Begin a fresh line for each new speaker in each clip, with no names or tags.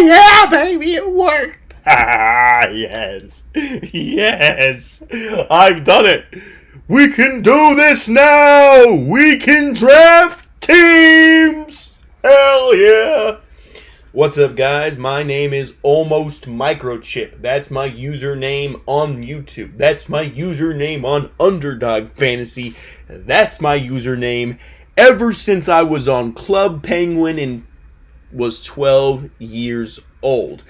yeah, baby, it worked. Yes. Yes. I've done it. We can do this now. We can draft teams. Hell yeah. What's up, guys? My name is Almost Microchip. That's my username on YouTube. That's my username on Underdog Fantasy. That's my username ever since I was on Club Penguin and was 12 years old.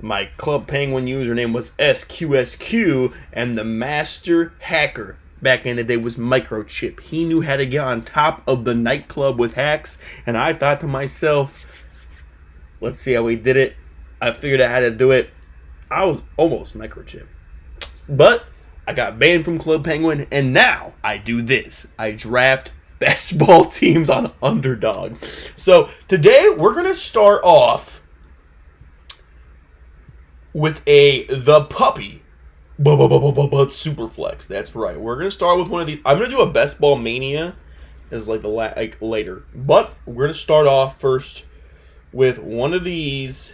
My Club Penguin username was SQSQ, and the master hacker back in the day was Microchip. He knew how to get on top of the nightclub with hacks, and I thought to myself, let's see how we did it. I figured out how to do it. I was almost Microchip. But I got banned from Club Penguin, and now I do this. I draft best ball teams on Underdog. So today we're going to start off with the puppy super flex. That's right. We're going to start with one of these. I'm going to do a best ball mania as like later. But we're going to start off first with one of these.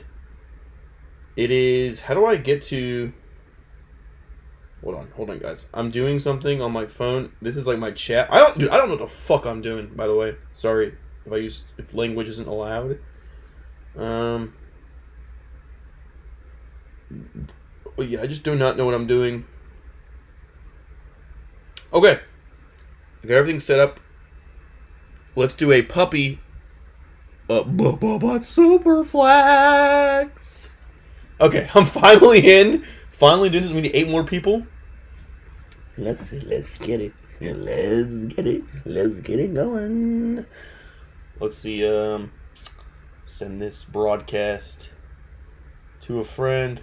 It is, how do I get to, hold on guys, I'm doing something on my phone. This is like my chat. I don't know what the fuck I'm doing, by the way. Sorry if language isn't allowed. But yeah, I just do not know what I'm doing. Okay, I got everything set up. Let's do a puppy super flex. Okay, I'm finally in. Finally doing this. We need 8 more people. Let's get it. Let's get it going. Let's see. Send this broadcast to a friend.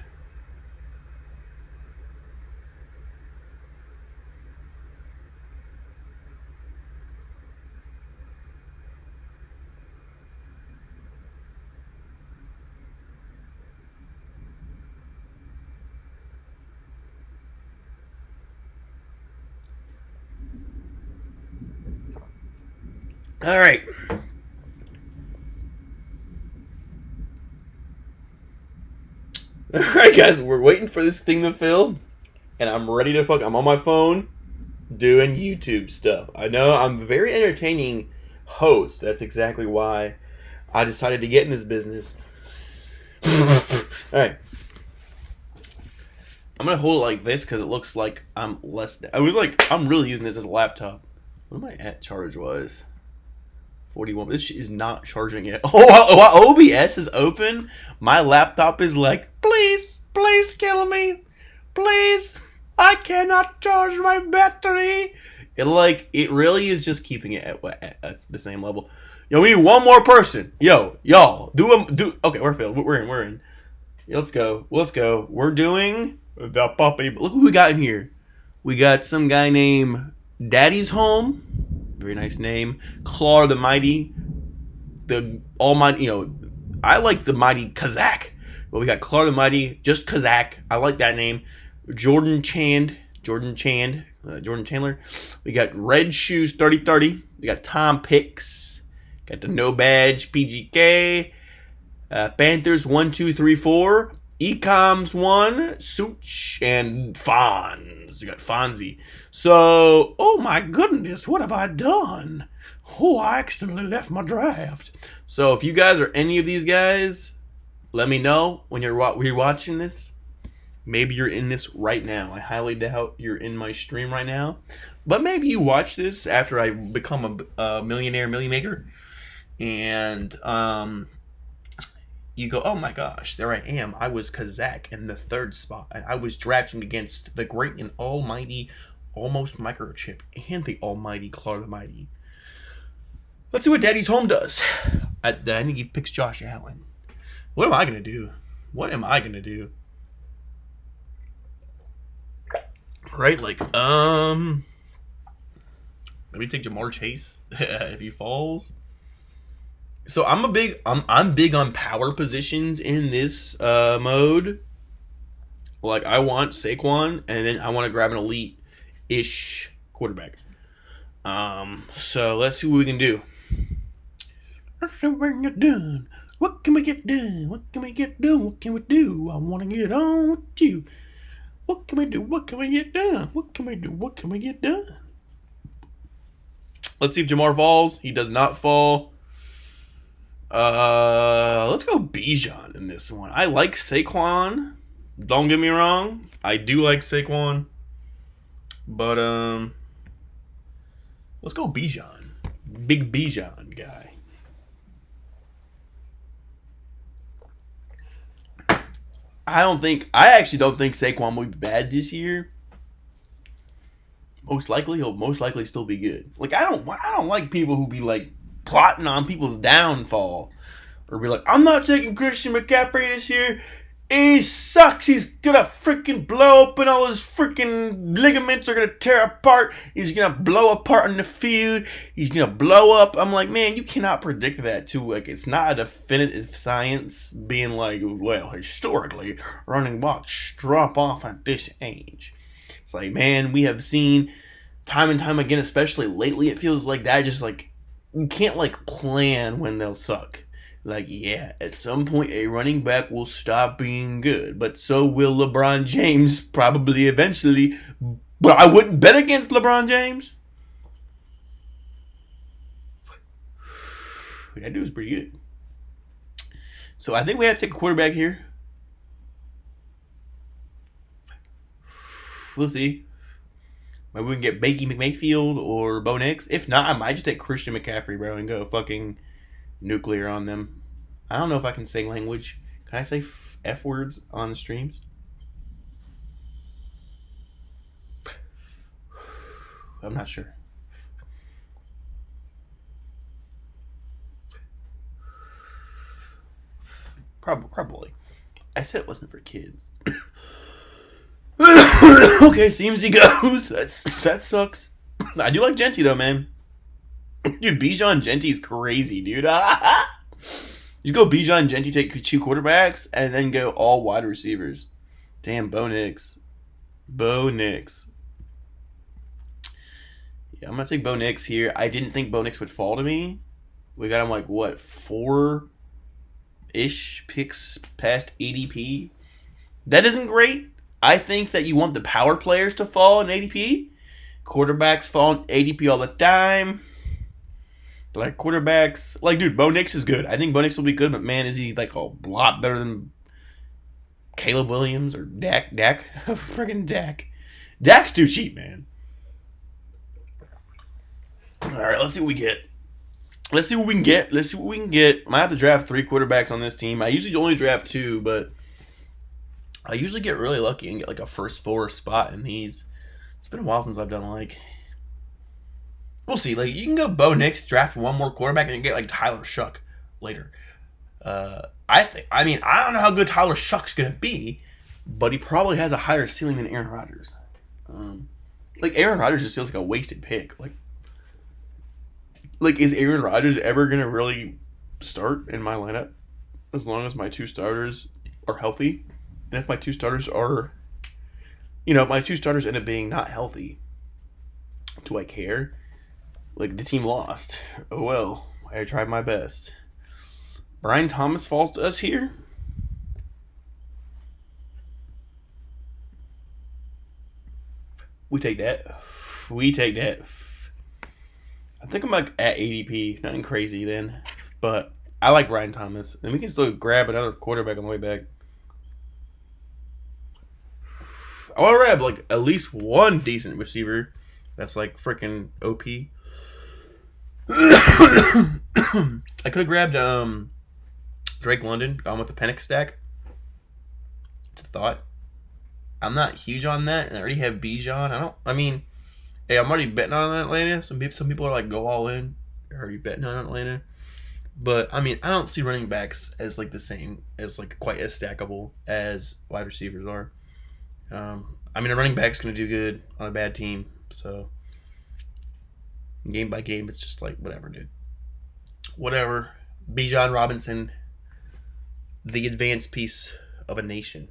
All right. All right, guys. We're waiting for this thing to fill, and I'm ready to I'm on my phone doing YouTube stuff. I know I'm a very entertaining host. That's exactly why I decided to get in this business. All right. I'm gonna hold it like this because it looks like I'm I'm really using this as a laptop. What my charge was? 41. This shit is not charging yet. Oh, OBS is open. My laptop is like, please kill me. Please. I cannot charge my battery. It really is just keeping it at the same level. Yo, we need one more person. Yo, y'all. Okay, we're filled. We're in. Let's go. We're doing the puppy. Look who we got in here. We got some guy named Daddy's Home. Very nice name. Claw the Mighty. The Almighty, I like the Mighty Kazakh. But we got Claw the Mighty, just Kazakh. I like that name. Jordan Chandler. We got Red Shoes 3030. We got Tom Picks. Got the No Badge PGK. Panthers 1234. Ecoms 1. Such and Fonz. You got Fonzie. So, oh my goodness, what have I done? Oh, I accidentally left my draft. So if you guys are any of these guys, let me know when you're watching this. Maybe you're in this right now. I highly doubt you're in my stream right now. But maybe you watch this after I become a millionaire, maker. And you go, oh my gosh, there I am. I was Kazakh in the 3rd spot. And I was drafting against the great and almighty Almost Microchip and the almighty Claw the Mighty. Let's see what Daddy's Home does. I think he picks Josh Allen. What am I going to do? Right, maybe take Jamar Chase if he falls. So I'm big on power positions in this mode. Like I want Saquon, and then I want to grab an elite-ish quarterback. So let's see what we can do. Let's see what we can get done. What can we get done? What can we get done? What can we do? I want to get on with you. What can we do? What can we get done? What can we do? What can we get done? Let's see if Jamar falls. He does not fall. Let's go Bijan in this one. I like Saquon. Don't get me wrong. I do like Saquon. But, let's go Bijan. Big Bijan guy. I actually don't think Saquon will be bad this year. Most likely, he'll most likely still be good. Like, I don't like people who be, like, plotting on people's downfall. Or be like, I'm not taking Christian McCaffrey this year. He sucks. He's gonna freaking blow open. All his freaking ligaments are gonna tear apart. He's gonna blow apart in the field. He's gonna blow up. I'm like, man, you cannot predict that too. Like, it's not a definitive science being like, well, historically, running backs drop off at this age. It's like, man, we have seen time and time again, especially lately, it feels like that just like, you can't like plan when they'll suck. Like, yeah, at some point a running back will stop being good, but so will LeBron James probably eventually. But I wouldn't bet against LeBron James. That dude's pretty good. So I think we have to take a quarterback here. We'll see. Maybe we can get Bakey McMayfield or Bo Nix. If not, I might just take Christian McCaffrey, bro, and go fucking nuclear on them. I don't know if I can say language. Can I say F words on the streams? I'm not sure. Probably. I said it wasn't for kids. Okay, seems he goes. That sucks. I do like Genty though, man. Dude, Bijan Genty is crazy, dude. You go Bijan Genty, take 2 quarterbacks, and then go all wide receivers. Damn, Bo Nix. Bo Nix. Yeah, I'm going to take Bo Nix here. I didn't think Bo Nix would fall to me. We got him like, what, 4-ish picks past ADP? That isn't great. I think that you want the power players to fall in ADP. Quarterbacks fall in ADP all the time. Like, quarterbacks... Like, dude, Bo Nix is good. I think Bo Nix will be good, but, man, is he, like, a lot better than Caleb Williams or Dak? Friggin' Dak. Dak's too cheap, man. All right, let's see what we get. Let's see what we can get. Might have to draft 3 quarterbacks on this team. I usually only draft 2, but I usually get really lucky and get, like, a first 4 spot in these. It's been a while since I've done, like... We'll see. Like, you can go Bo Nix, draft 1 more quarterback, and get like Tyler Shuck later. I don't know how good Tyler Shuck's gonna be, but he probably has a higher ceiling than Aaron Rodgers. Like, Aaron Rodgers just feels like a wasted pick. Like is Aaron Rodgers ever gonna really start in my lineup? As long as my 2 starters are healthy, and if my 2 starters are, if my 2 starters end up being not healthy, do I care? Like, the team lost. Oh well, I tried my best. Brian Thomas falls to us here. We take that. I think I'm like at ADP. Nothing crazy then. But I like Brian Thomas. And we can still grab another quarterback on the way back. I want to grab like at least 1 decent receiver that's like freaking OP. I could have grabbed Drake London, gone with the Penix stack. It's a thought. I'm not huge on that, and I already have Bijan. Hey, I'm already betting on Atlanta. Some people are like, go all in. They're already betting on Atlanta. But, I don't see running backs as like the same, as like quite as stackable as wide receivers are. A running back's going to do good on a bad team, so... Game by game, it's just like, whatever, dude. Whatever. Bijan Robinson, the advanced piece of a nation.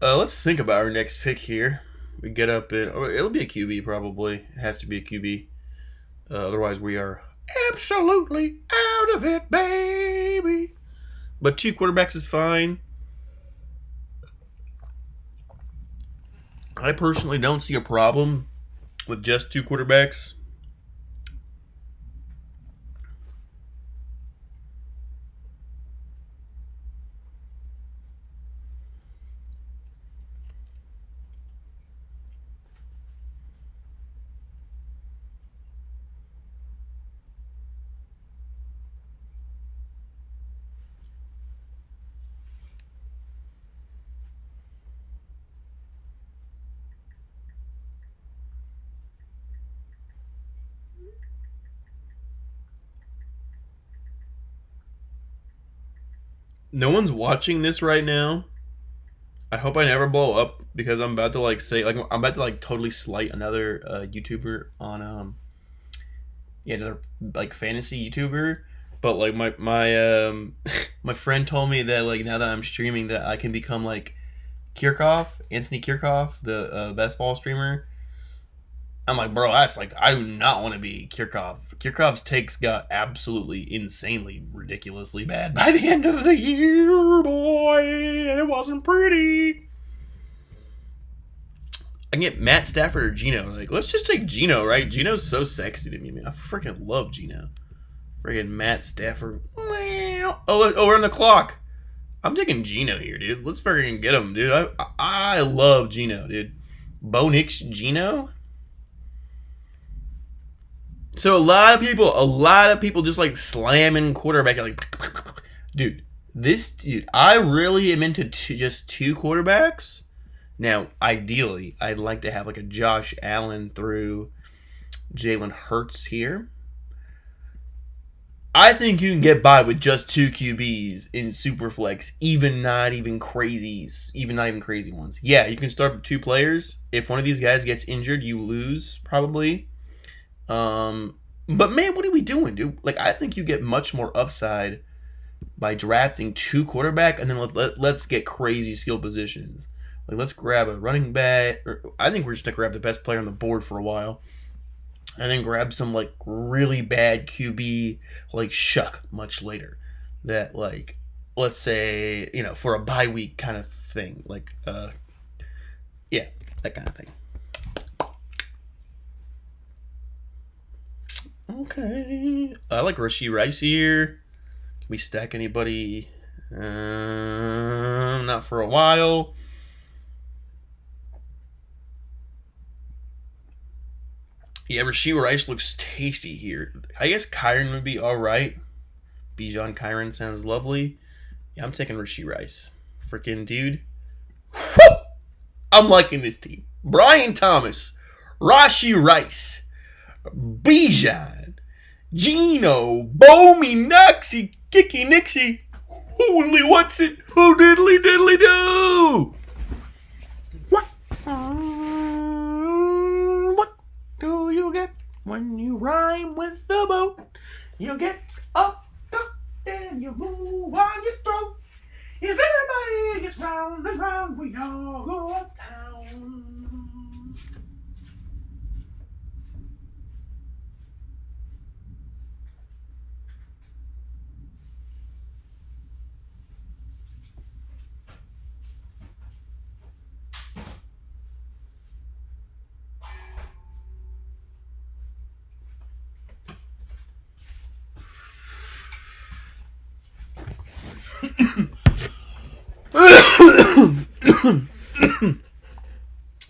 Let's think about our next pick here. We get up in... it'll be a QB, probably. It has to be a QB. Otherwise, we are absolutely out of it, baby. But 2 quarterbacks is fine. I personally don't see a problem with just 2 quarterbacks. No one's watching this right now. I hope I never blow up because I'm about to like say like I'm about to like totally slight another YouTuber on another like fantasy YouTuber. But like my my friend told me that like now that I'm streaming that I can become like Anthony Kirchhoff, the basketball streamer. I'm like, bro, that's like I do not want to be Kirchhoff. Kirchhoff's takes got absolutely insanely ridiculously bad by the end of the year, boy, and it wasn't pretty. I can get Matt Stafford or Geno. Like, let's just take Geno, right? Geno's so sexy to me, man. I freaking love Geno. Freaking Matt Stafford. Oh, we're on the clock. I'm taking Geno here, dude. Let's freaking get him, dude. I love Geno, dude. Bo Nix Geno. So a lot of people just like slamming quarterback. Like, dude, I really am into just 2 quarterbacks. Now, ideally, I'd like to have like a Josh Allen through Jalen Hurts here. I think you can get by with just 2 QBs in Superflex, even not even crazy ones. Yeah, you can start with 2 players. If one of these guys gets injured, you lose probably. But man, what are we doing, dude? Like, I think you get much more upside by drafting 2 quarterback, and then let's get crazy skill positions. Like, let's grab a running back. I think we're just gonna grab the best player on the board for a while, and then grab some like really bad QB like Shuck much later. That like, let's say for a bye week kind of thing. Like, yeah, that kind of thing. Okay. I like Rashee Rice here. Can we stack anybody? Not for a while. Yeah, Rashee Rice looks tasty here. I guess Kyron would be alright. Bijan Kyron sounds lovely. Yeah, I'm taking Rashee Rice. Freaking dude. Woo! I'm liking this team. Brian Thomas. Rashee Rice. Bijan, Geno, Bomi, Nuxie, Kicky Nixie, holy what's it, who diddly diddly do? What do you get when you rhyme with the boat? You get a duck and you move on your throat. If everybody gets round and round, we all go uptown.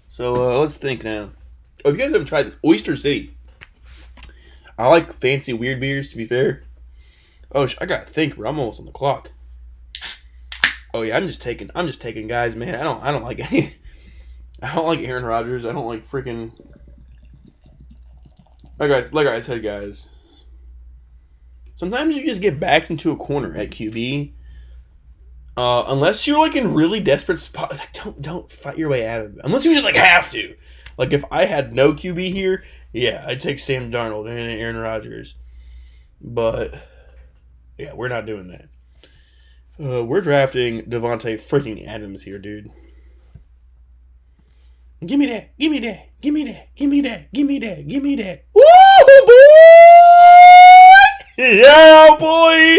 So let's think now. Oh, if you guys haven't tried this, Oyster City. I like fancy weird beers. To be fair. Oh, I gotta think. Bro. I'm almost on the clock. Oh yeah, I'm just taking guys, man. I don't like any. I don't like Aaron Rodgers. I don't like freaking. Like I said, guys. Sometimes you just get backed into a corner at QB. Unless you're like in really desperate spot, like don't fight your way out of it. Unless you just like have to. Like if I had no QB here, yeah, I'd take Sam Darnold and Aaron Rodgers. But yeah, we're not doing that. We're drafting Devontae freaking Adams here, dude. Give me that. Give me that. Give me that. Give me that. Give me that. Give me that. Woo, Yeah, boy!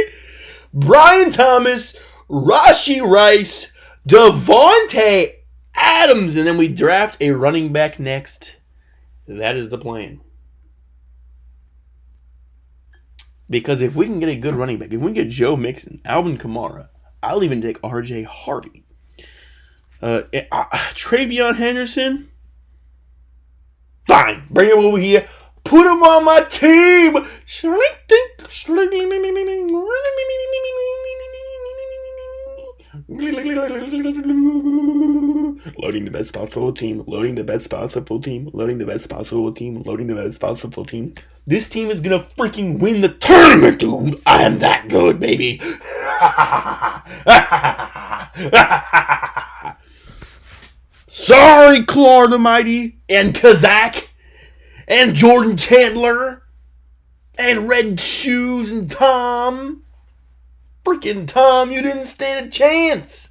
Brian Thomas, Rashee Rice, Devontae Adams, and then we draft a running back next. That is the plan. Because if we can get a good running back, if we can get Joe Mixon, Alvin Kamara, I'll even take R.J. Harvey. Travion Henderson, fine. Bring him over here. Put him on my team. Loading the best possible team. Loading the best possible team. Loading the best possible team. Loading the best possible team. This team is gonna freaking win the tournament, dude. I am that good, baby. Sorry, Clark the Mighty and Kazak and Jordan Chandler and Red Shoes and Tom. Freaking Tom, you didn't stand a chance.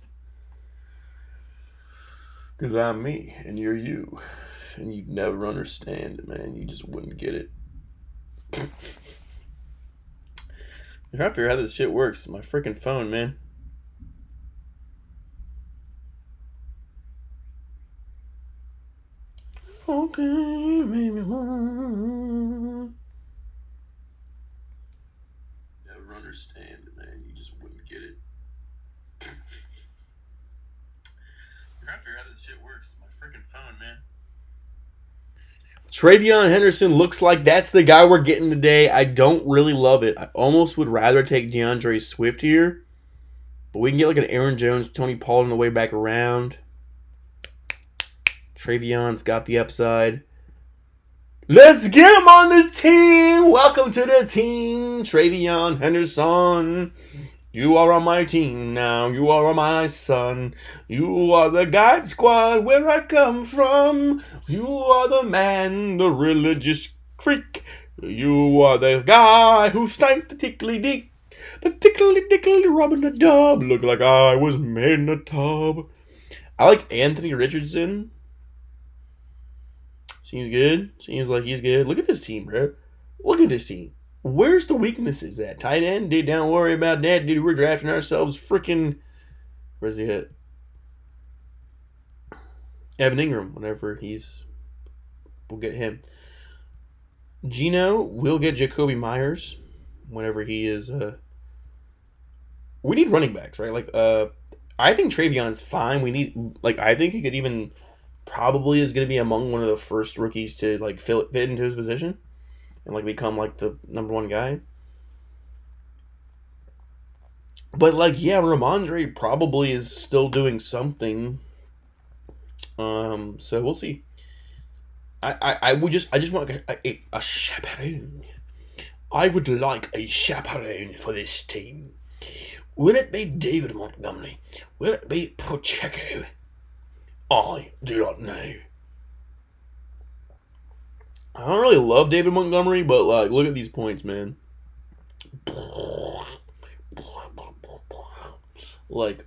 Because I'm me and you're you. And you'd never understand it, man. You just wouldn't get it. I'm trying to figure out how this shit works. My freaking phone, man. Okay, maybe one. Never understand it, man. You just wouldn't get it. I'm trying to figure out how this shit works. My freaking phone, man. Travion Henderson looks like that's the guy we're getting today. I don't really love it. I almost would rather take DeAndre Swift here. But we can get like an Aaron Jones, Tony Pollard on the way back around. Travion's got the upside. Let's get him on the team. Welcome to the team, Travion Henderson. You are on my team now. You are my son. You are the guide squad where I come from. You are the man, the religious creek. You are the guy who sniped the tickly dick. The tickly dickly robbing the dub. Look like I was made in a tub. I like Anthony Richardson. Seems good. Seems like he's good. Look at this team, bro. Look at this team. Where's the weaknesses at? Tight end? Dude, don't worry about that, dude. We're drafting ourselves freaking... Where's he at? Evan Ingram, whenever he's... We'll get him. Gino, we'll get Jacoby Myers whenever he is... We need running backs, right? Like, I think Travion's fine. We need... Like, I think he could even... Probably is going to be among one of the first rookies to, like, fit into his position. And, like, become, like, the number one guy. But, like, yeah, Ramondre probably is still doing something. So we'll see. I just want a chaperone. I would like a chaperone for this team. Will it be David Montgomery? Will it be Pacheco? I do not know. I don't really love David Montgomery, but, like, look at these points, man. Like,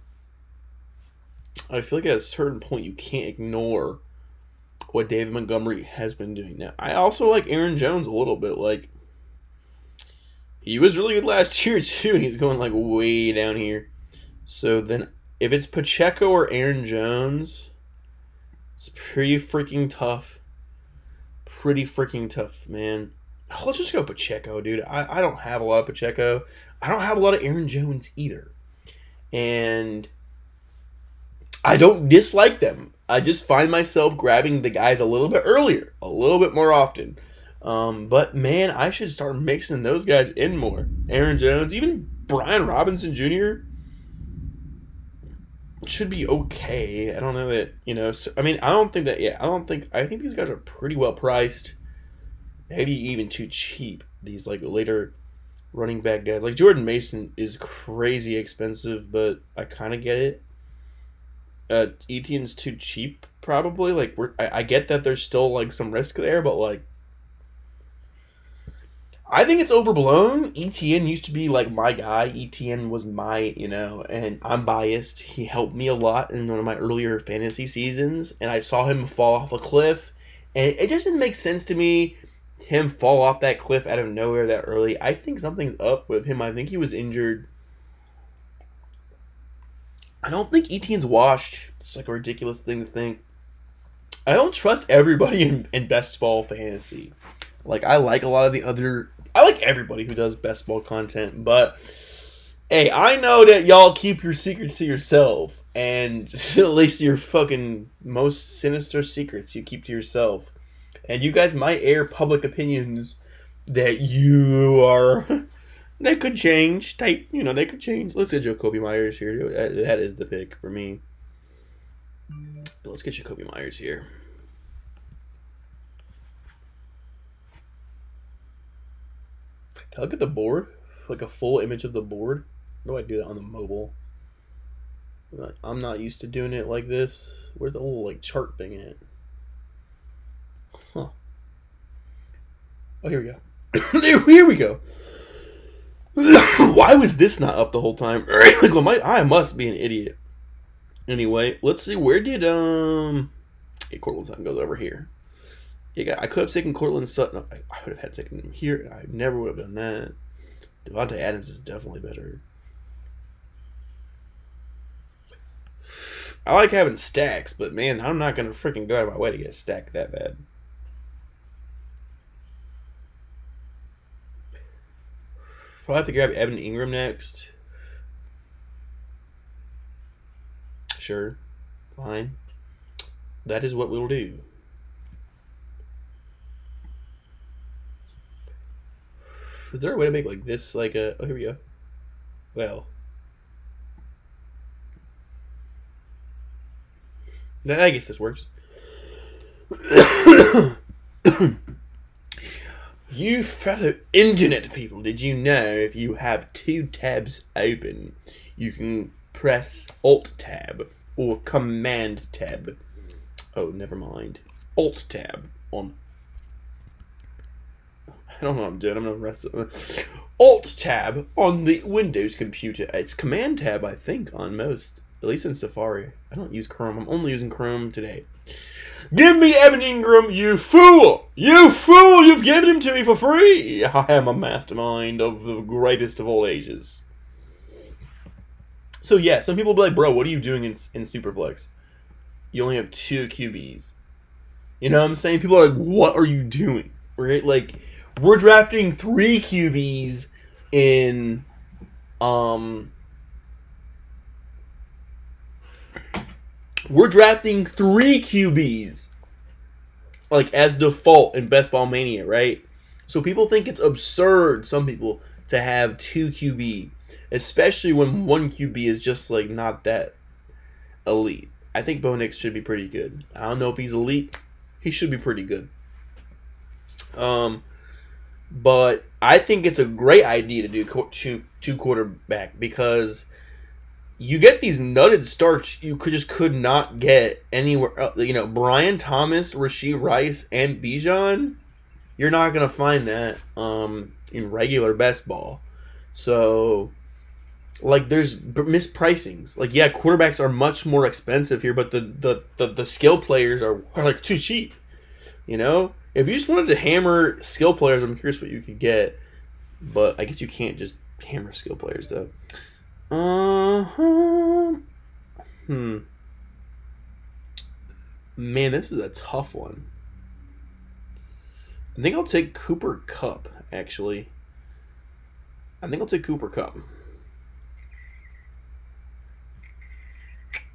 I feel like at a certain point you can't ignore what David Montgomery has been doing. Now, I also like Aaron Jones a little bit. Like, he was really good last year, too, and he's going, like, way down here. So then, if it's Pacheco or Aaron Jones, it's pretty freaking tough. Pretty freaking tough, man. Let's just go Pacheco, dude. I don't have a lot of Pacheco. I don't have a lot of Aaron Jones either. And I don't dislike them. I just find myself grabbing the guys a little bit earlier, a little bit more often. But, man, I should start mixing those guys in more. Aaron Jones, even Brian Robinson Jr. should be okay. I don't know that, you know. So, I mean, I think these guys are pretty well priced. Maybe even too cheap. These, like, later running back guys. Like, Jordan Mason is crazy expensive, but I kind of get it. Etienne's too cheap, probably. Like, I get that there's still, like, some risk there, but, like, I think it's overblown. Etienne used to be, like, my guy. Etienne was my, you know, and I'm biased. He helped me a lot in one of my earlier fantasy seasons, and I saw him fall off a cliff, and it just didn't make sense to me him fall off that cliff out of nowhere that early, I think something's up with him. I think he was injured. I don't think Etienne's washed. It's like a ridiculous thing to think. I don't trust everybody in best ball fantasy. Like, I like a lot of the other... I like everybody who does best ball content, but... Hey, I know that y'all keep your secrets to yourself. And at least your fucking most sinister secrets you keep to yourself. And you guys might air public opinions that you are... They could change. They could change. Let's get Jacoby Myers here. That is the pick for me. Let's get Jacoby Myers here. Can I look at the board? Like a full image of the board? How do I do that on the mobile? I'm not used to doing it like this. Where's the little like chart thing at? Huh. Oh, here we go. Here we go. Why was this not up the whole time? Like, well, I must be an idiot. Anyway, let's see. Where did Cortland Sutton goes over here? Yeah, I could have taken Cortland Sutton. I would have had taken him here. I never would have done that. Devontae Adams is definitely better. I like having stacks, but man, I'm not gonna freaking go out of my way to get a stack that bad. I'll have to grab Evan Ingram next. Sure. Fine. That is what we'll do. Is there a way to make like this like a... Oh, here we go. Well. I guess this works. You fellow internet people, did you know if you have two tabs open, you can press Alt tab or Command tab? Oh, never mind. Alt tab on... I don't know what I'm doing. I'm going to rest it. Alt tab on the Windows computer. It's Command tab, I think, on most. At least in Safari. I don't use Chrome. I'm only using Chrome today. Give me Evan Ingram, you fool! You fool! You've given him to me for free! I am a mastermind of the greatest of all ages. So yeah, some people will be like, bro, what are you doing in Superflex? You only have 2 QBs. You know what I'm saying? People are like, what are you doing? Right? Like, we're drafting 3 QBs in... We're drafting 3 QBs, like, as default in Best Ball Mania, right? So people think it's absurd, some people, to have 2 QB, especially when 1 QB is just, like, not that elite. I think Bo Nix should be pretty good. I don't know if he's elite. He should be pretty good. But I think it's a great idea to do two quarterback because... You get these nutted starts you could not get anywhere else. You know, Brian Thomas, Rashee Rice, and Bijan, you're not going to find that in regular best ball. So, like, there's mispricings. Like, yeah, quarterbacks are much more expensive here, but the skill players are like, too cheap. You know? If you just wanted to hammer skill players, I'm curious what you could get. But I guess you can't just hammer skill players, though. Man, this is a tough one. I think I'll take Cooper Kupp, actually. I think I'll take Cooper Kupp.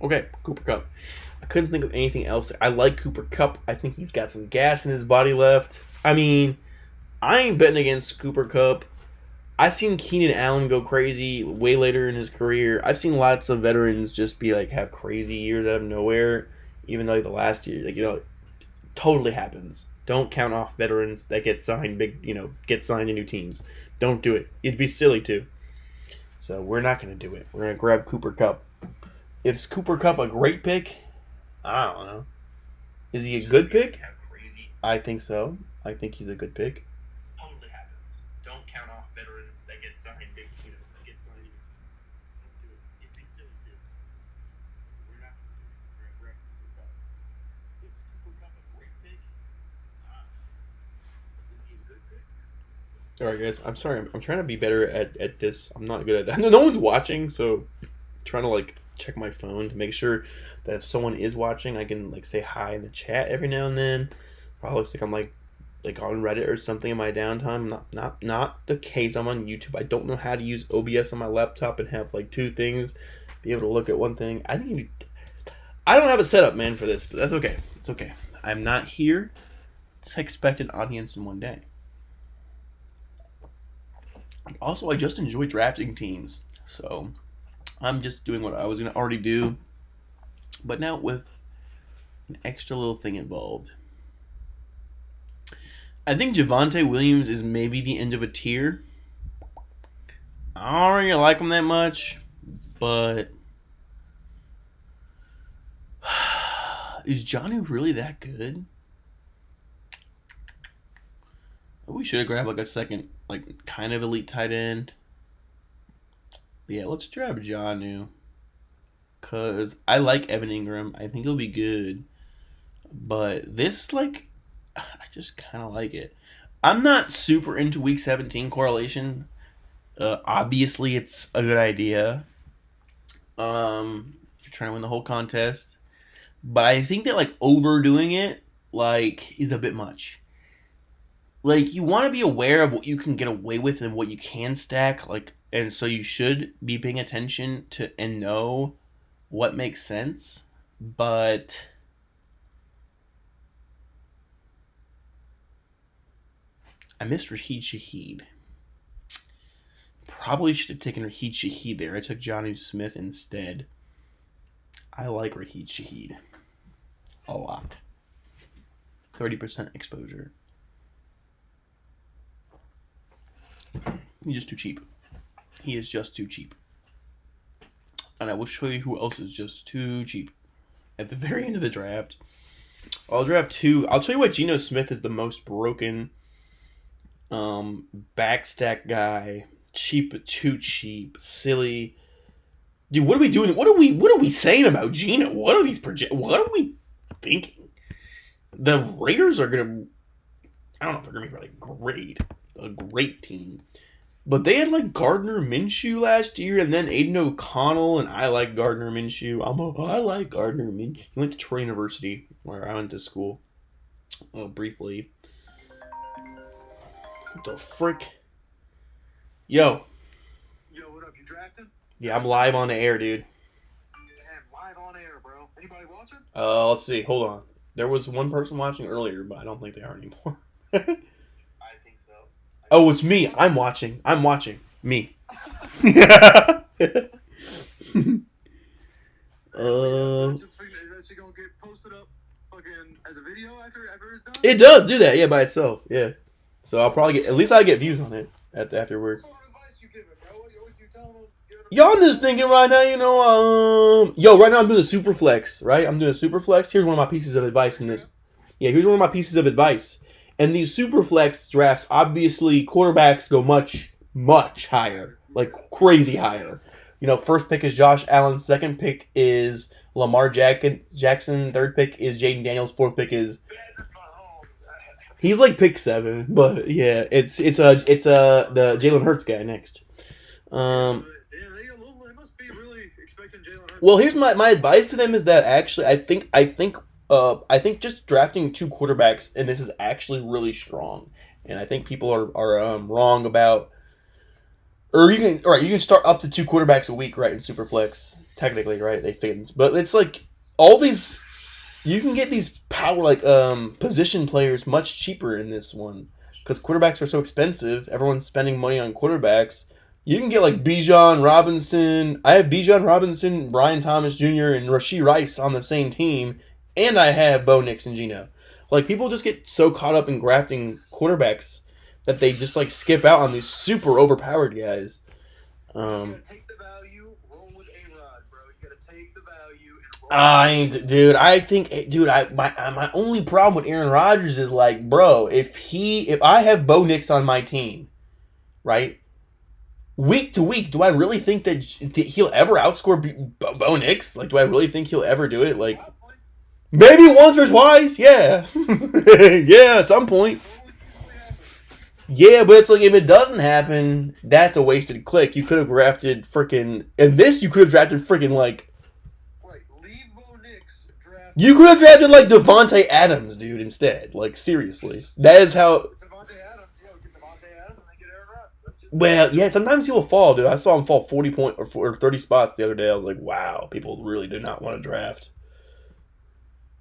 Okay, Cooper Kupp. I couldn't think of anything else. I like Cooper Kupp. I think he's got some gas in his body left. I mean, I ain't betting against Cooper Kupp. I've seen Keenan Allen go crazy way later in his career. I've seen lots of veterans just be like have crazy years out of nowhere, even though like the last year, like, you know, totally happens. Don't count off veterans that get signed get signed to new teams. Don't do it. It'd be silly to. So we're not going to do it. We're going to grab Cooper Kupp. Is Cooper Kupp a great pick? I don't know. Is he a good pick? I think so. I think he's a good pick. Totally happens. Don't count off veterans that get signed big, get signed to teams. Don't do it. It'd be silly too. So we're not going to do it. We're going to grab Cooper Kupp. Is Cooper Kupp a great pick? Is he as All right, guys. I'm sorry. I'm trying to be better at this. I'm not good at that. No one's watching, so I'm trying to like check my phone to make sure that if someone is watching, I can like say hi in the chat every now and then. Probably looks like I'm like on Reddit or something in my downtime. Not the case. I'm on YouTube. I don't know how to use OBS on my laptop and have like two things, be able to look at one thing. I don't have a setup, man, for this, but that's okay. It's okay. I'm not here to expect an audience in one day. Also, I just enjoy drafting teams, so I'm just doing what I was gonna already do, but now with an extra little thing involved. I think Javonte Williams is maybe the end of a tier. I don't really like him that much, but is Jonnu really that good? We should have grabbed like a second, like kind of elite tight end. But yeah, let's grab Jonnu. Cause I like Evan Ingram. I think he'll be good. But this, like, I just kind of like it. I'm not super into Week 17 correlation. Obviously, it's a good idea. If you're trying to win the whole contest. But I think that, like, overdoing it, like, is a bit much. Like, you want to be aware of what you can get away with and what you can stack. Like, and so you should be paying attention to and know what makes sense. But I missed Rashid Shaheed. Probably should have taken Rashid Shaheed there. I took Jonnu Smith instead. I like Rashid Shaheed a lot. 30% exposure. He's just too cheap. He is just too cheap. And I will show you who else is just too cheap. At the very end of the draft, I'll draft two. I'll tell you what Geno Smith is the most broken backstack guy. Cheap but too cheap. Silly. Dude, what are we doing? What are we saying about Geno? What are these what are we thinking? The Raiders are gonna, I don't know if they're gonna be really great. A great team. But they had like Gardner Minshew last year and then Aiden O'Connell, and I like Gardner Minshew. I like Gardner Minshew. He went to Troy University, where I went to school. Briefly. What the frick? Yo.
Yo, what up? You drafting?
Yeah, I'm live on the air, dude.
Damn, live on air, bro. Anybody watching?
Let's see. Hold on. There was one person watching earlier, but I don't think they are anymore.
I think so.
Oh, it's me. I'm watching. Me. Yeah.
Just gonna get posted up fucking as a video after it's done?
It does do that, yeah, by itself, yeah. So I'll probably get, at least I'll get views on it afterwards.
What sort of advice you giving, bro? What you telling them?
Yo, I'm just thinking right now, you know, yo, right now I'm doing a super flex, right? I'm doing a super flex. Here's one of my pieces of advice in this. Yeah, here's one of my pieces of advice. And these super flex drafts, obviously, quarterbacks go much, much higher. Like, crazy higher. You know, first pick is Josh Allen. Second pick is Lamar Jackson. Third pick is Jaden Daniels. Fourth pick is... He's like pick 7, but yeah, it's the Jalen Hurts guy next.
They must be really expecting Jalen Hurts.
Well, here's my advice to them is that actually I think just drafting 2 quarterbacks and this is actually really strong, and I think people are wrong about. Or you can start up to 2 quarterbacks a week, right, in Superflex, technically, right? They fit, but it's like all these. You can get these power position players much cheaper in this one because quarterbacks are so expensive. Everyone's spending money on quarterbacks. You can get like Bijan Robinson. I have Bijan Robinson, Brian Thomas Jr., and Rashee Rice on the same team, and I have Bo Nix and Geno. Like, people just get so caught up in grafting quarterbacks that they just like skip out on these super overpowered guys.
You just gotta take the value, roll with A-Rod, bro. You gotta take the value and roll.
My only problem with Aaron Rodgers is like, bro, if I have Bo Nix on my team, right? Week to week, do I really think that he'll ever outscore Bo Nix? Like, do I really think he'll ever do it? Like, maybe once or twice, yeah. Yeah, at some point. Yeah, but it's like if it doesn't happen, that's a wasted click. You could have drafted freaking, and this you could have drafted freaking like.
Right, leave Bo Nix, draft.
You could have drafted like Devontae Adams, dude. Instead, like seriously, that is how.
Devontae Adams, get Devontae Adams and then get Aaron Rodgers.
Well, yeah, sometimes he will fall, dude. I saw him fall 40 or 30 spots the other day. I was like, wow, people really do not want to draft.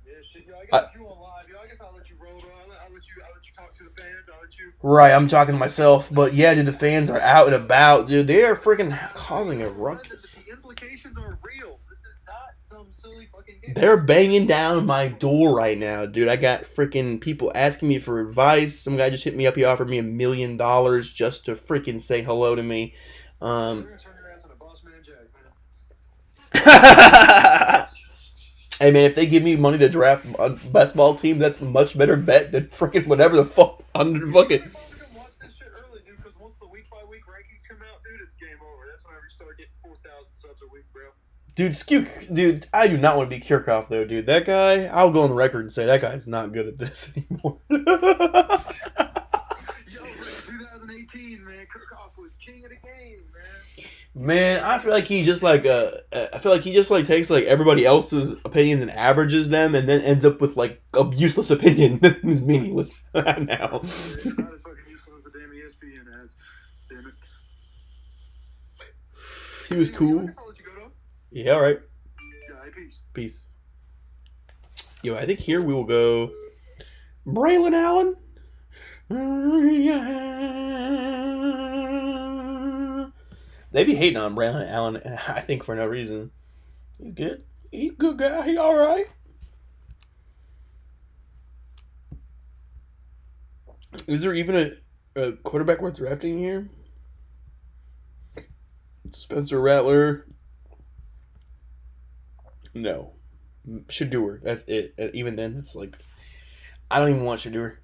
Yeah, shit, yo, I got you on live, yo. I guess I'll let you roll, bro. I'll let you talk to the fans. I'll let you.
Right, I'm talking to myself, but yeah, dude, the fans are out and about, dude. They are freaking causing a ruckus.
The implications are real. This is not some silly fucking game.
They're banging down my door right now, dude. I got freaking people asking me for advice. Some guy just hit me up. He offered me $1 million just to freaking say hello to me.
You're gonna turn your ass into Boss Man Jack, man.
Hey man, if they give me money to draft a best ball team, that's a much better bet than freaking whatever the fuck under fucking.
Watch this shit early, dude, because once the week by week rankings come out, dude, it's game over. That's whenever you start getting 4,000 subs a week, bro.
Dude, I do not want to be Kirchhoff though, dude. That guy, I'll go on the record and say that guy's not good at this anymore.
Yo, 2018, man, Kirchhoff was king of the game, man.
Man, I feel like he just takes like everybody else's opinions and averages them, and then ends up with like a useless opinion that is meaningless now.
Yeah, it's not as fucking useless as the damn ESPN ads. Damn it.
He was cool.
I guess I'll let you go, though.
Yeah, all right.
Yeah, hey, peace.
Peace. Yo, I think here we will go Braylon Allen. They be hating on Braylon Allen, I think, for no reason. He's good. He's a good guy. He all right. Is there even a quarterback worth drafting here? Spencer Rattler. No. Shador. That's it. Even then, it's like, I don't even want Shador.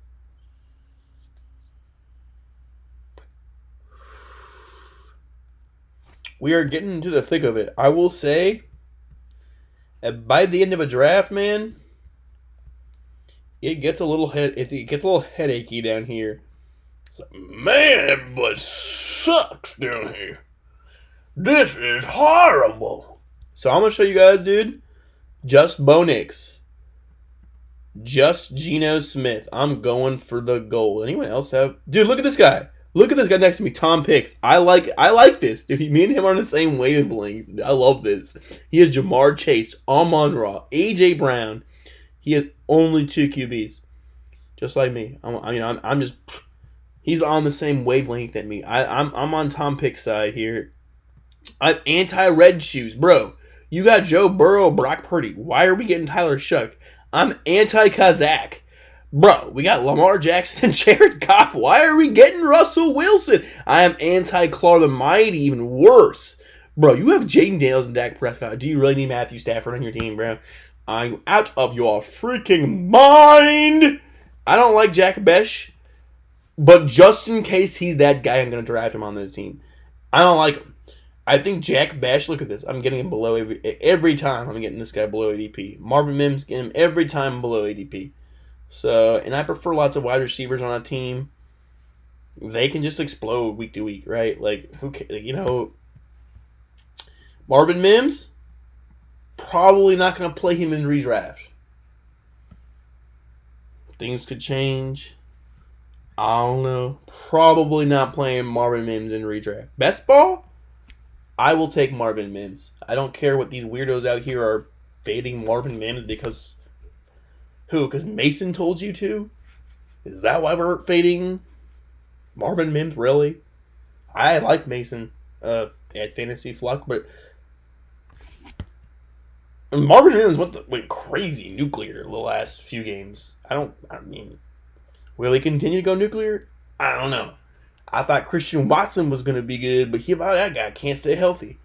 We are getting into the thick of it. I will say that by the end of a draft, man, it gets a little headachy down here. It's like, man, everybody sucks down here. This is horrible. So I'm gonna show you guys, dude. Just Bo Nix. Just Geno Smith. I'm going for the gold. Anyone else have? Dude, look at this guy. Look at this guy next to me, Tom Picks. I like this, dude. Me and him are on the same wavelength. I love this. He has Jamar Chase, Amon-Ra, A.J. Brown. He has only 2 QBs, just like me. I'm just. He's on the same wavelength that me. I'm on Tom Picks' side here. I'm anti-red shoes, bro. You got Joe Burrow, Brock Purdy. Why are we getting Tyler Shuck? I'm anti-Kazakh. Bro, we got Lamar Jackson and Jared Goff. Why are we getting Russell Wilson? I am anti-Claw the Mighty, even worse. Bro, you have Jaden Daniels and Dak Prescott. Do you really need Matthew Stafford on your team, bro? Are you out of your freaking mind? I don't like Jack Besh, but just in case he's that guy, I'm going to draft him on this team. I don't like him. I think Jack Besh, look at this. I'm getting him below every time. I'm getting this guy below ADP. Marvin Mims, getting him every time below ADP. So, and I prefer lots of wide receivers on a team. They can just explode week to week, right? Like, who Marvin Mims, probably not going to play him in redraft. Things could change. I don't know. Probably not playing Marvin Mims in redraft. Best ball? I will take Marvin Mims. I don't care what these weirdos out here are fading Marvin Mims because... Who? Because Mason told you to? Is that why we're fading Marvin Mims? Really? I like Mason at Fantasy Fluck, but Marvin Mims went crazy nuclear the last few games. I mean, will he continue to go nuclear? I don't know. I thought Christian Watson was going to be good, but that guy can't stay healthy.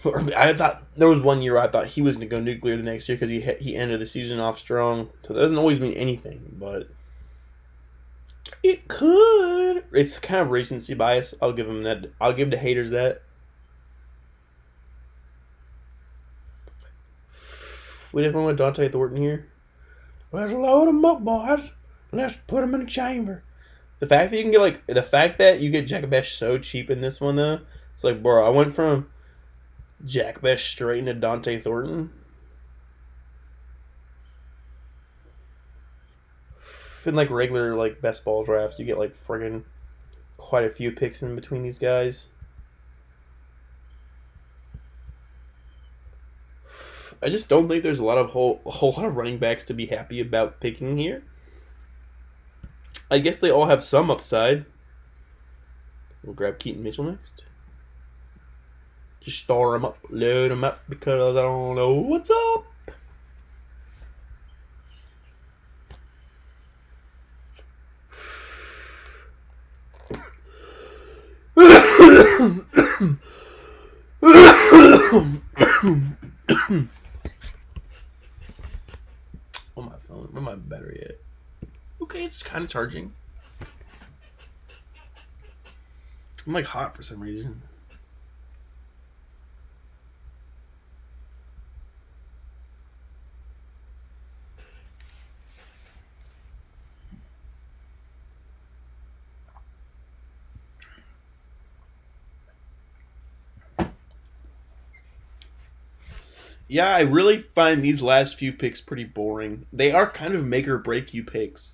I thought there was 1 year I thought he was going to go nuclear the next year because he ended the season off strong. So that doesn't always mean anything, but it could. It's kind of recency bias. I'll give him that. I'll give the haters that. We definitely want Dante Thornton here. Let's load him up, boys. Let's put him in the chamber. The fact that you can get like the fact that you get Jack Bash so cheap in this one though, it's like, bro, I went from Jack Bash straight into Dante Thornton. In like regular like best ball drafts, you get like friggin' quite a few picks in between these guys. I just don't think there's a whole lot of running backs to be happy about picking here. I guess they all have some upside. We'll grab Keaton Mitchell next. Just star him up, load him up because I don't know what's up. On my phone, where's my battery at? Okay, it's kind of charging. I'm like hot for some reason. Yeah, I really find these last few picks pretty boring. They are kind of make or break you picks.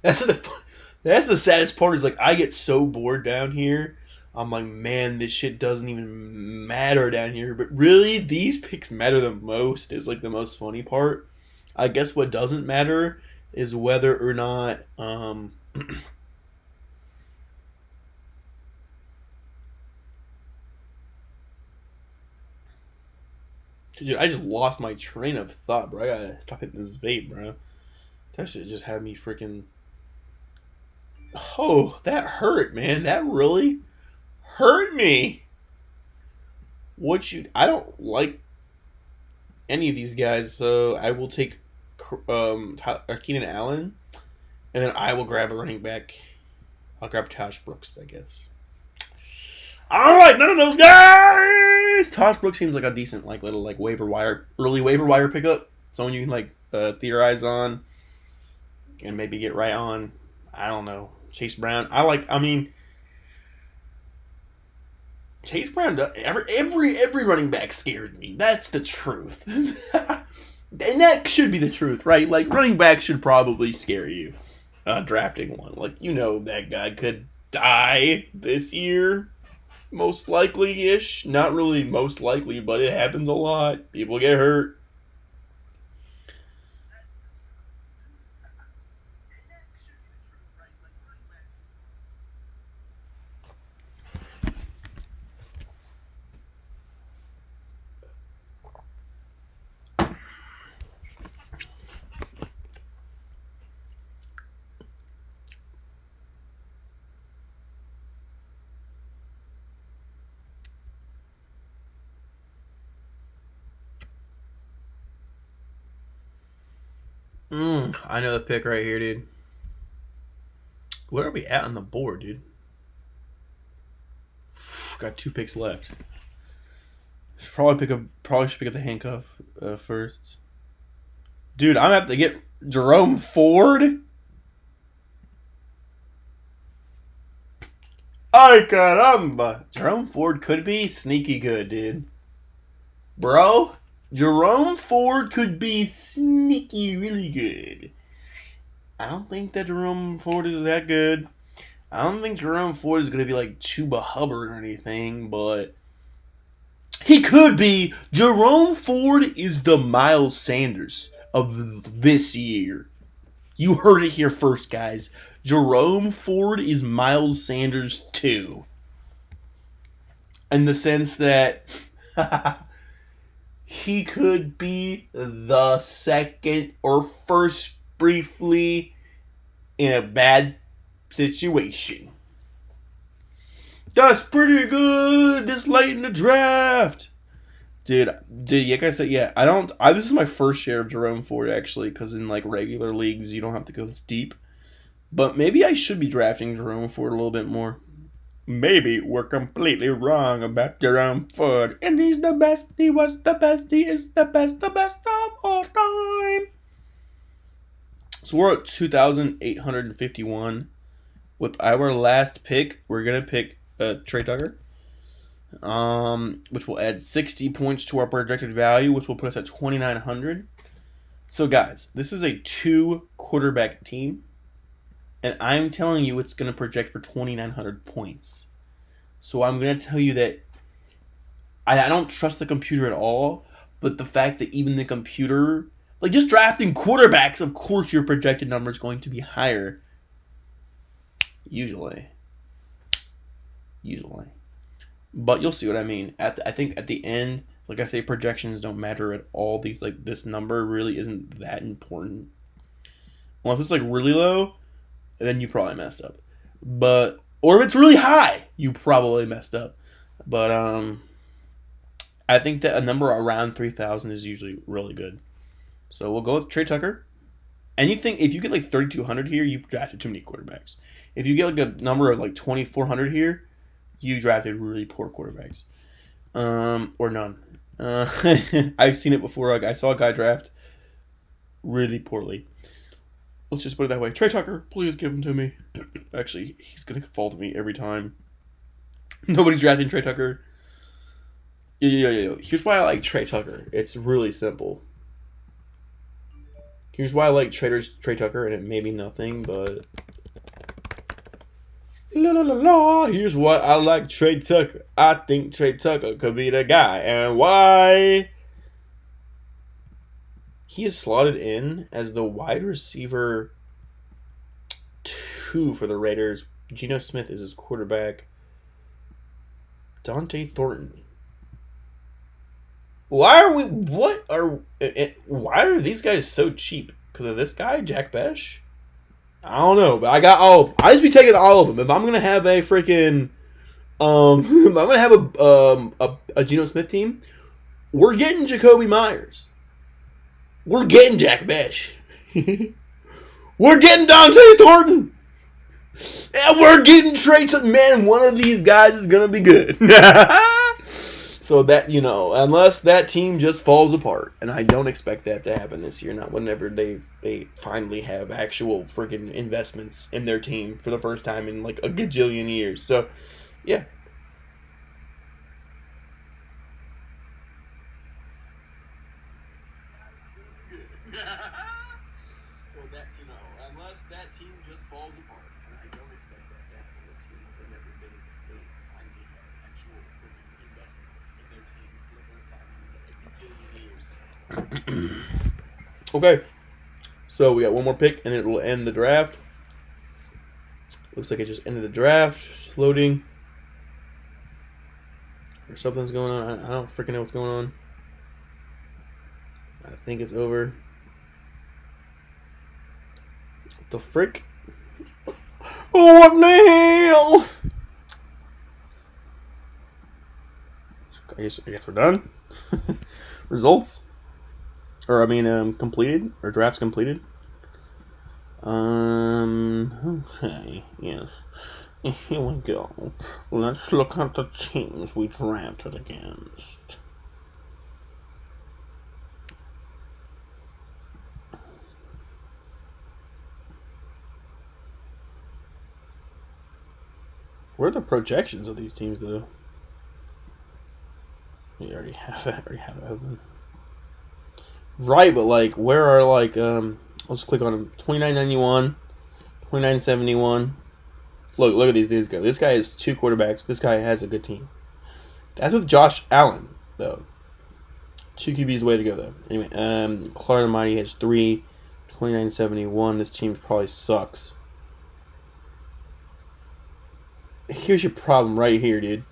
That's the saddest part is like I get so bored down here. I'm like, man, this shit doesn't even matter down here. But really, these picks matter the most is like the most funny part. I guess what doesn't matter is whether or not Dude, I just lost my train of thought, bro. I gotta stop hitting this vape, bro. That shit just had me freaking... Oh, that hurt, man. That really hurt me. I don't like any of these guys, so I will take Keenan Allen, and then I will grab a running back. I'll grab Tosh Brooks, I guess. I don't like none of those guys. Tosh Brooks seems like a decent, like little, like early waiver wire pickup. Someone you can like theorize on, and maybe get right on. I don't know. Chase Brown. Chase Brown. Every running back scared me. That's the truth, and that should be the truth, right? Like running back should probably scare you. Drafting one, like that guy could die this year. Most likely-ish. Not really most likely, but it happens a lot. People get hurt. I know the pick right here, dude. Where are we at on the board, dude? Got 2 picks left. Probably should pick up the handcuff first. Dude, I'm gonna have to get Jerome Ford. Ay caramba! Jerome Ford could be sneaky good, dude. Bro, Jerome Ford could be sneaky really good. I don't think that Jerome Ford is that good. I don't think Jerome Ford is going to be like Chuba Hubbard or anything, but he could be. Jerome Ford is the Miles Sanders of this year. You heard it here first, guys. Jerome Ford is Miles Sanders too. In the sense that he could be the second or first briefly in a bad situation. That's pretty good this late in the draft. Dude, like I said, yeah, this is my first share of Jerome Ford, actually, because in, like, regular leagues, you don't have to go this deep. But maybe I should be drafting Jerome Ford a little bit more. Maybe we're completely wrong about Jerome Ford, and he's the best, he was the best, he is the best of all time. So we're at 2,851. With our last pick, we're gonna pick Trey Tucker, which will add 60 points to our projected value, which will put us at 2,900. So guys, this is a 2-quarterback team, and I'm telling you it's gonna project for 2,900 points. So I'm gonna tell you that I don't trust the computer at all, but the fact that even the computer, like just drafting quarterbacks, of course your projected number is going to be higher. Usually. But you'll see what I mean. I think at the end, like I say, projections don't matter at all. This number really isn't that important. Well, if it's like really low, then you probably messed up. Or if it's really high, you probably messed up. But I think that a number around 3,000 is usually really good. So we'll go with Trey Tucker. Anything, if you get like 3,200 here, you've drafted too many quarterbacks. If you get like a number of like 2,400 here, you drafted really poor quarterbacks. Or none. I've seen it before. Like I saw a guy draft really poorly. Let's just put it that way. Trey Tucker, please give him to me. Actually, he's going to fall to me every time. Nobody's drafting Trey Tucker. Yeah. Here's why I like Trey Tucker. It's really simple. Here's why I like Trey Tucker, and it may be nothing, but here's why I like Trey Tucker. I think Trey Tucker could be the guy, and why? He is slotted in as the wide receiver 2 for the Raiders. Geno Smith is his quarterback. Dante Thornton. Why are these guys so cheap? Because of this guy, Jack Besh? I don't know, but I got all of them. I just be taking all of them. If I'm gonna have a freaking if I'm gonna have a Geno Smith team, we're getting Jacoby Myers. We're getting Jack Besh. We're getting Dante Thornton. And we're getting Trey Tucker. Man, one of these guys is gonna be good. So that, unless that team just falls apart, and I don't expect that to happen this year, not whenever they finally have actual freaking investments in their team for the first time in like a gajillion years. So, yeah. So that, unless that team just falls apart, and I don't expect that to happen this year, not whenever they finally have actual freaking investments in their team for the first time in a gajillion years. Okay, so we got one more pick, and it will end the draft. Looks like it just ended the draft. It's loading. Or something's going on. I don't freaking know what's going on. I think it's over. What the frick? Oh, what the hell? I guess we're done. Results? Completed? Or drafts completed? Okay, yes. Here we go. Let's look at the teams we drafted against. Where are the projections of these teams, though? We already have it open. Right, but like, where are let's click on them. 2991, 2971. Look at these guys. This guy has 2 quarterbacks. This guy has a good team. That's with Josh Allen, though. 2 QBs the way to go, though. Anyway, Clark the Mighty has 3, 2971. This team probably sucks. Here's your problem right here, dude.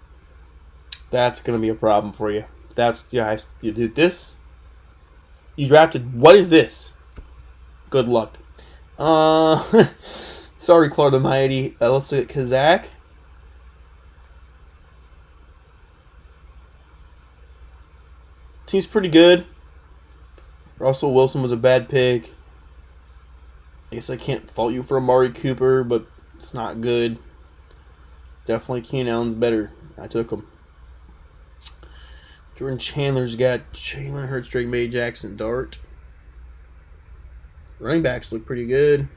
That's going to be a problem for you. You did this. You drafted, what is this? Good luck. Sorry, Clark the Mighty. Let's look at Kazak. Team's pretty good. Russell Wilson was a bad pick. I guess I can't fault you for Amari Cooper, but it's not good. Definitely Keenan Allen's better. I took him. Jordan Chandler's got Jalen Hurts, Drake May, Jackson Dart. Running backs look pretty good.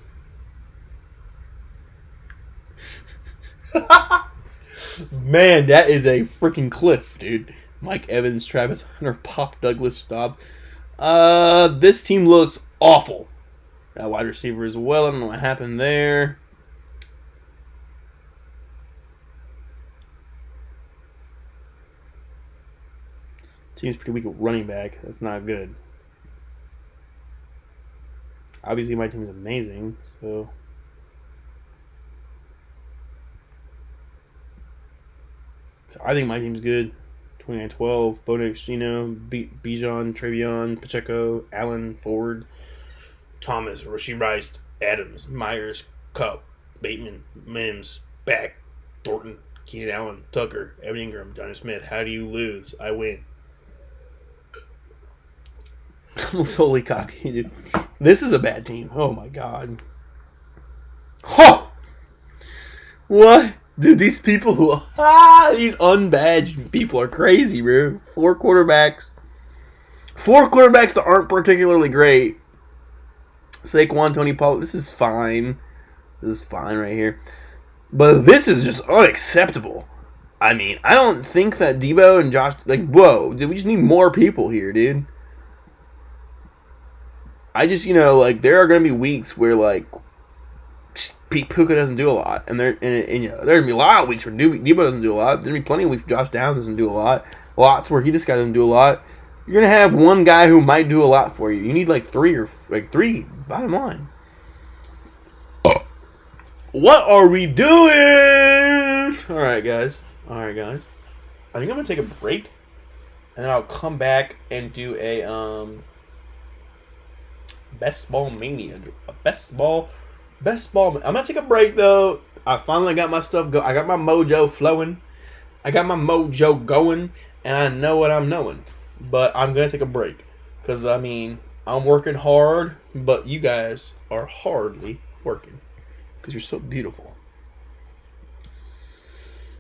Man, that is a freaking cliff, dude. Mike Evans, Travis Hunter, Pop Douglas, Staub. This team looks awful. That wide receiver as well. I don't know what happened there. Team's pretty weak at running back. That's not good. Obviously, my team is amazing, so. So I think my team's good. 29-12, Bo Nix, Gino, Bijan, Travion, Pacheco, Allen, Ford, Thomas, Rasheed Rice, Adams, Myers, Cup, Bateman, Mims, Back, Thornton, Keenan Allen, Tucker, Evan Ingram, Johnny Smith. How do you lose? I win. I'm totally cocky, dude. This is a bad team. Oh my god. Oh! What? Dude, these people who these unbadged people are crazy, bro. Four quarterbacks that aren't particularly great. Saquon, Tony Pollard. This is fine. This is fine right here. But this is just unacceptable. I mean, I don't think that Debo and Josh, like, whoa, dude, we just need more people here, dude. I just, like, there are going to be weeks where, like, Puka doesn't do a lot, and there gonna be a lot of weeks where Debo doesn't do a lot. There's gonna be plenty of weeks where Josh Downs doesn't do a lot. Lots where this guy doesn't do a lot. You're gonna have one guy who might do a lot for you. You need like three. Bottom line. What are we doing? All right, guys. I think I'm gonna take a break, and then I'll come back and do a best ball mania. I'm gonna take a break though. I finally got my stuff I got my mojo flowing. I got my mojo going, and I know what I'm knowing. But I'm gonna take a break because I'm working hard, but you guys are hardly working because you're so beautiful.